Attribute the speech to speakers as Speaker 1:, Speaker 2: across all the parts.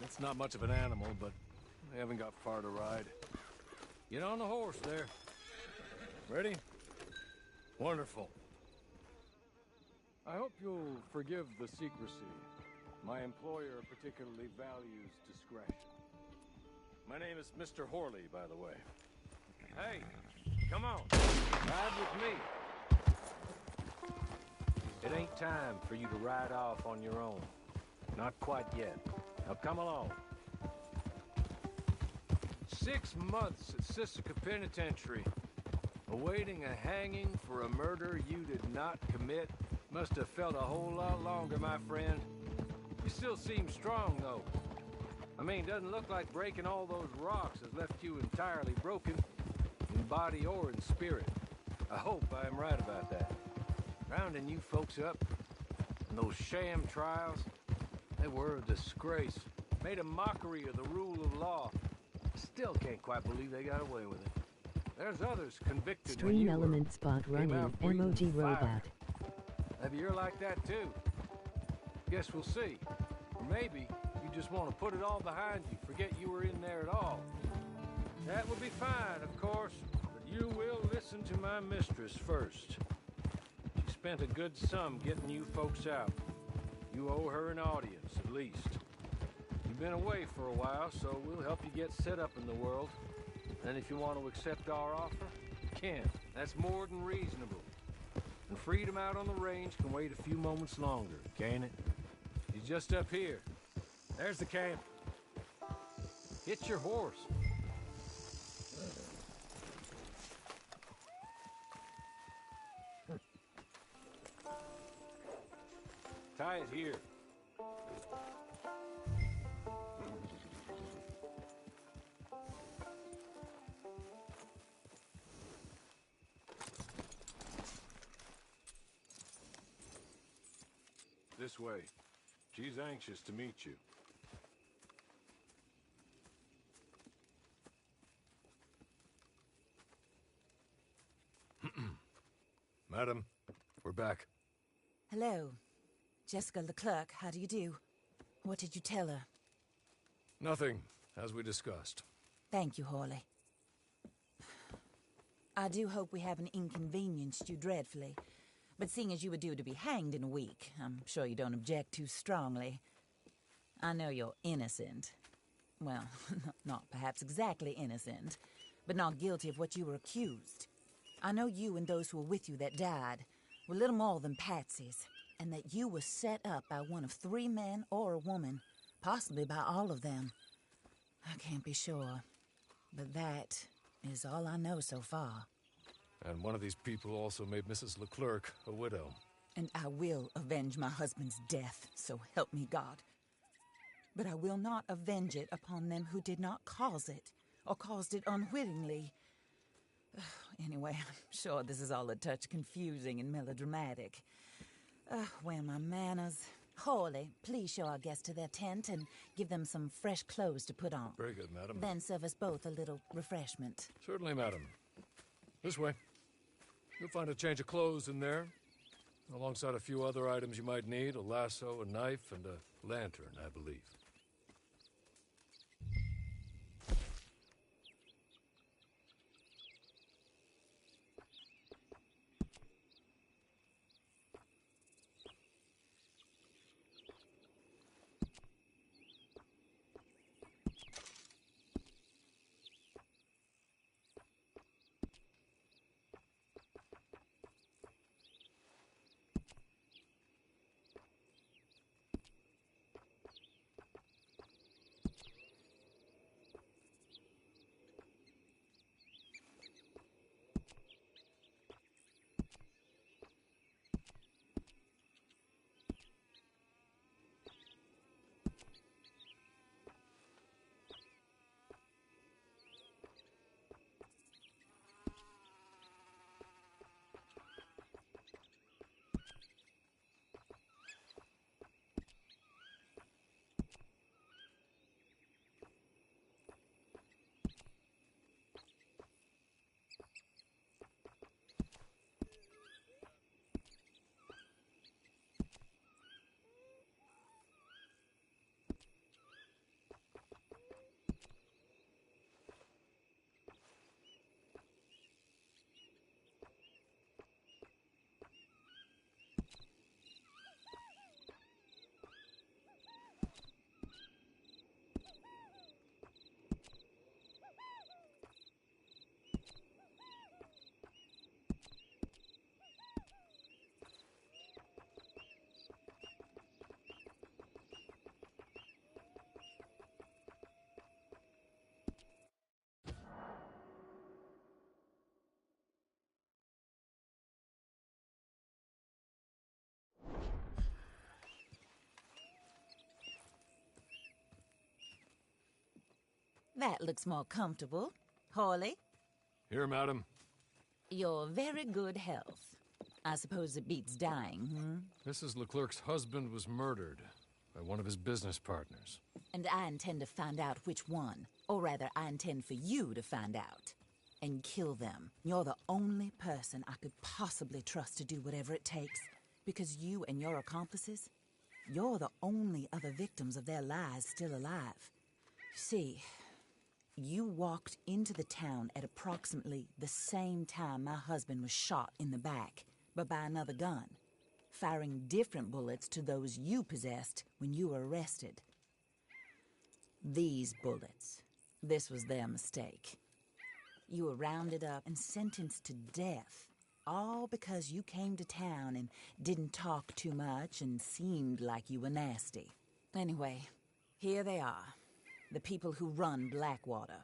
Speaker 1: It's not much of an animal, but they haven't got far to ride. Get on the horse there. Ready? Wonderful. I hope you'll forgive the secrecy. My employer particularly values discretion. My name is Mr. Horley, by the way. Hey, come on. Ride with me. It ain't time for you to ride off on your own. Not quite yet. Now come along. 6 months at Sisika Penitentiary, awaiting a hanging for a murder you did not commit. Must have felt a whole lot longer, my friend. You still seem strong, though. I mean, doesn't look like breaking all those rocks has left you entirely broken, in body or in spirit. I hope I am right about that. Rounding you folks up, and those sham trials, they were a disgrace. Made a mockery of the rule of law. Still can't quite believe they got away with it. There's others convicted.
Speaker 2: Stream element spot running, emoji robot.
Speaker 1: Maybe you're like that too. Guess we'll see. Or maybe you just want to put it all behind you, forget you were in there at all. That would be fine, of course, but you will listen to my mistress first. She spent a good sum getting you folks out. You owe her an audience, at least. You've been away for a while, so we'll help you get set up in the world. And if you want to accept our offer, you can. That's more than reasonable. And freedom out on the range can wait a few moments longer, can't it? He's just up here. There's the camp. Hit your horse. Tie it here. This way. She's anxious to meet you. Madam, we're back.
Speaker 3: Hello. Jessica Leclerc, how do you do? What did you tell her?
Speaker 1: Nothing, as we discussed.
Speaker 3: Thank you, Horley. I do hope we haven't inconvenienced you dreadfully. But seeing as you were due to be hanged in a week, I'm sure you don't object too strongly. I know you're innocent. Well, not perhaps exactly innocent, but not guilty of what you were accused. I know you and those who were with you that died were little more than patsies, and that you were set up by one of 3 men or a woman, possibly by all of them. I can't be sure, but that is all I know so far.
Speaker 1: And one of these people also made Mrs. Leclerc a widow.
Speaker 3: And I will avenge my husband's death, so help me God. But I will not avenge it upon them who did not cause it, or caused it unwittingly. Anyway, I'm sure this is all a touch confusing and melodramatic. Where are my manners? Horley, please show our guests to their tent and give them some fresh clothes to put on.
Speaker 1: Very good, madam.
Speaker 3: Then serve us both a little refreshment.
Speaker 1: Certainly, madam. This way. You'll find a change of clothes in there, alongside a few other items you might need, a lasso, a knife, and a lantern, I believe.
Speaker 3: That looks more comfortable. Hawley,
Speaker 1: Here, madam.
Speaker 3: your very good health. I suppose it beats dying,
Speaker 1: Mrs. Leclerc's husband was murdered by one of his business partners.
Speaker 3: And I intend to find out which one. Or rather, I intend for you to find out. And kill them. You're the only person I could possibly trust to do whatever it takes. Because you and your accomplices, you're the only other victims of their lies still alive. See, you walked into the town at approximately the same time my husband was shot in the back, but by another gun, firing different bullets to those you possessed when you were arrested. These bullets, this was their mistake. You were rounded up and sentenced to death, all because you came to town and didn't talk too much and seemed like you were nasty. Anyway, here they are, the people who run Blackwater.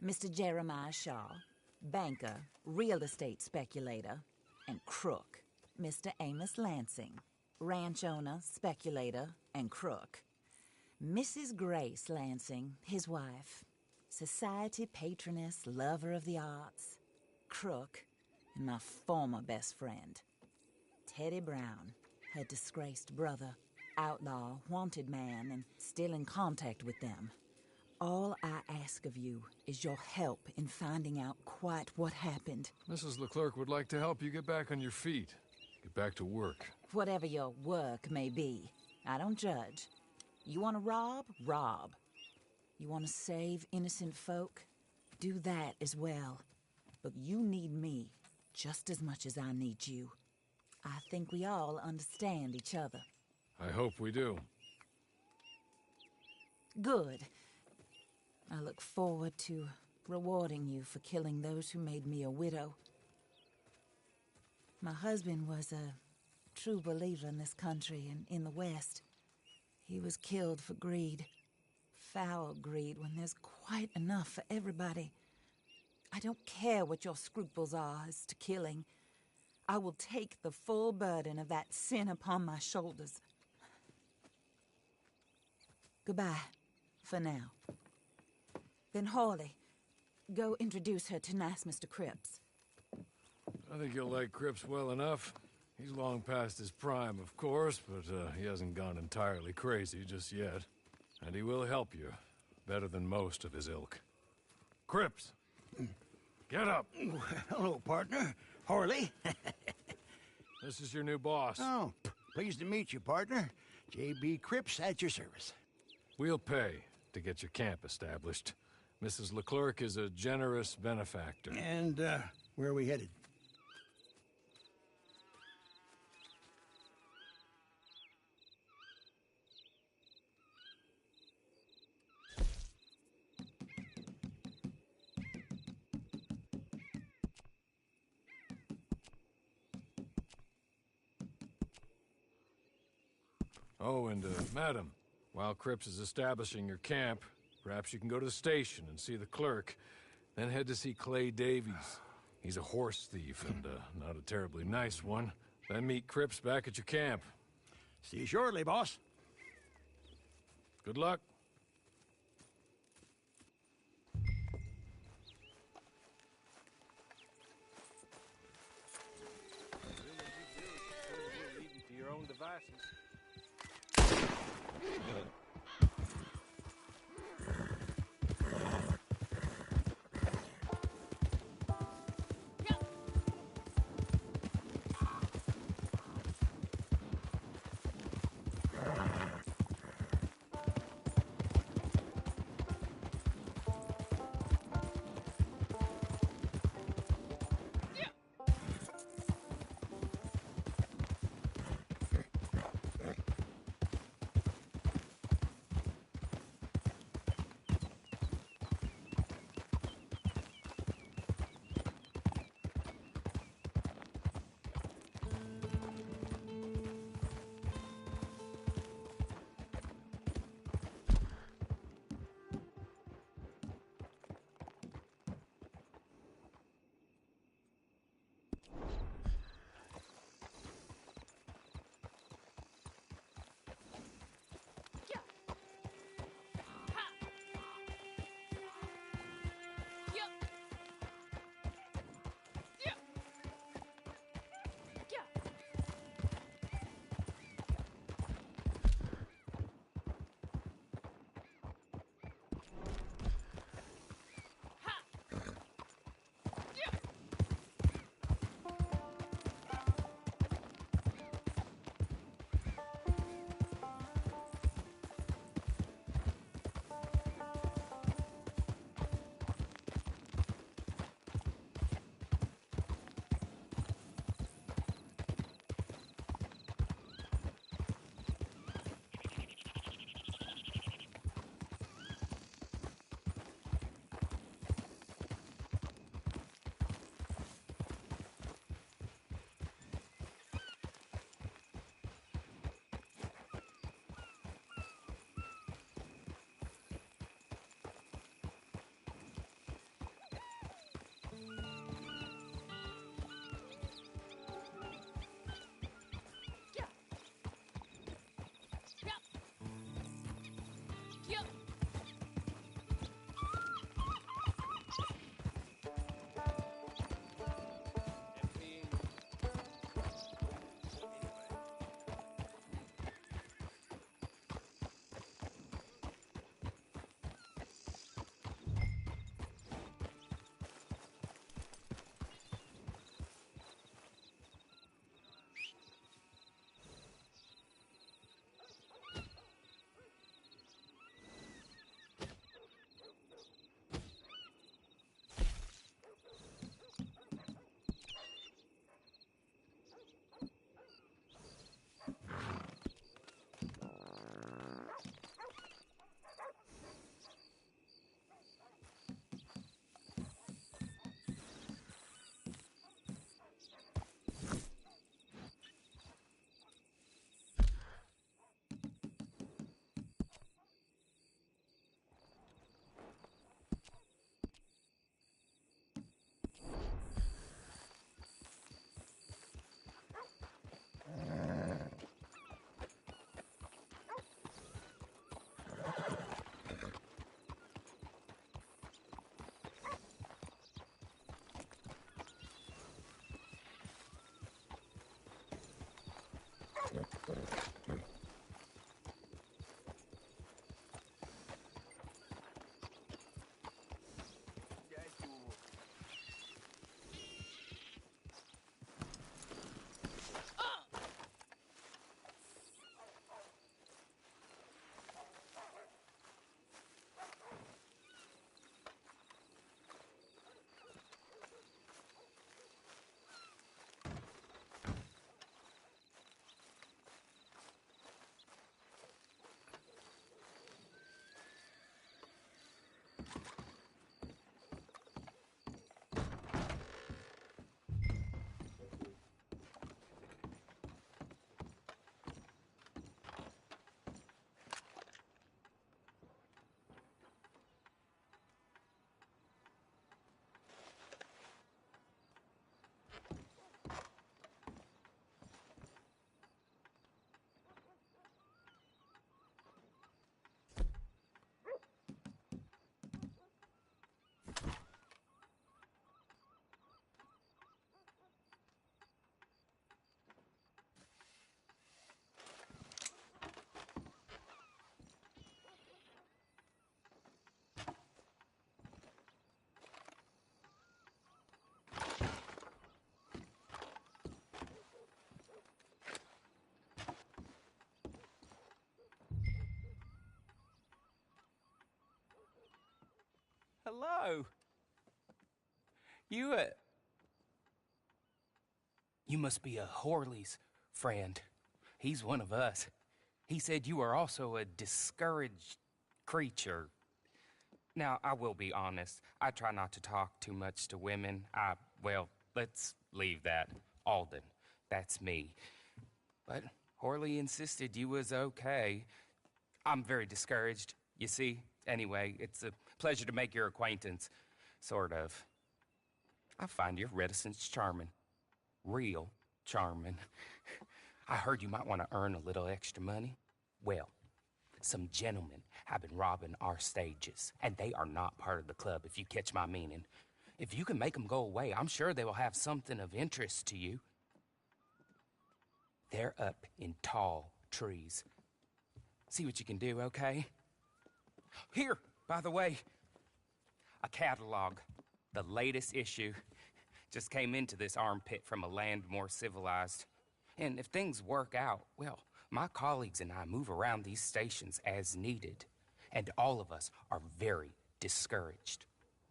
Speaker 3: Mr. Jeremiah Shaw, banker, real estate speculator, and crook. Mr. Amos Lansing, ranch owner, speculator, and crook. Mrs. Grace Lansing, his wife, society patroness, lover of the arts, crook, and my former best friend. Teddy Brown, her disgraced brother, outlaw, wanted man, and still in contact with them. All I ask of you is your help in finding out quite what happened.
Speaker 1: Mrs. Leclerc would like to help you get back on your feet. Get back to work.
Speaker 3: Whatever your work may be, I don't judge. You want to rob? Rob. You want to save innocent folk? Do that as well. But you need me just as much as I need you. I think we all understand each other.
Speaker 1: I hope we do.
Speaker 3: Good. I look forward to rewarding you for killing those who made me a widow. My husband was a true believer in this country and in the West. He was killed for greed. Foul greed when there's quite enough for everybody. I don't care what your scruples are as to killing. I will take the full burden of that sin upon my shoulders. Goodbye, for now. Then Hawley, go introduce her to nice Mr. Cripps.
Speaker 1: I think you'll like Cripps well enough. He's long past his prime, of course, but he hasn't gone entirely crazy just yet. And he will help you, better than most of his ilk. Cripps! Get up!
Speaker 4: Hello, partner. Hawley.
Speaker 1: This is your new boss.
Speaker 4: Oh, pleased to meet you, partner. J.B. Cripps at your service.
Speaker 1: We'll pay to get your camp established. Mrs. Leclerc is a generous benefactor.
Speaker 4: And, where are we headed?
Speaker 1: Oh, and, madam, while Cripps is establishing your camp, perhaps you can go to the station and see the clerk, then head to see Clay Davies. He's a horse thief and, not a terribly nice one. Then meet Cripps back at your camp.
Speaker 4: See you shortly, boss.
Speaker 1: Good luck. Leave you to your own devices.
Speaker 5: hello. You must be a Horley's friend. He's one of us. He said you are also a discouraged creature. Now, I will be honest. I try not to talk too much to women. Well, let's leave that. Alden, that's me. But Horley insisted you was okay. I'm very discouraged, you see. Anyway, it's a pleasure to make your acquaintance. Sort of. I find your reticence charming. Real charming. I heard you might want to earn a little extra money. Well, some gentlemen have been robbing our stages, and they are not part of the club, if you catch my meaning. If you can make them go away, I'm sure they will have something of interest to you. They're up in tall trees. See what you can do, okay? Here, by the way, a catalog. The latest issue. Just came into this armpit from a land more civilized. And if things work out, well, my colleagues and I move around these stations as needed. And all of us are very discouraged.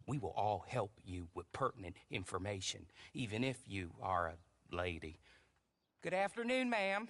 Speaker 5: We will all help you with pertinent information, even if you are a lady. Good afternoon, ma'am.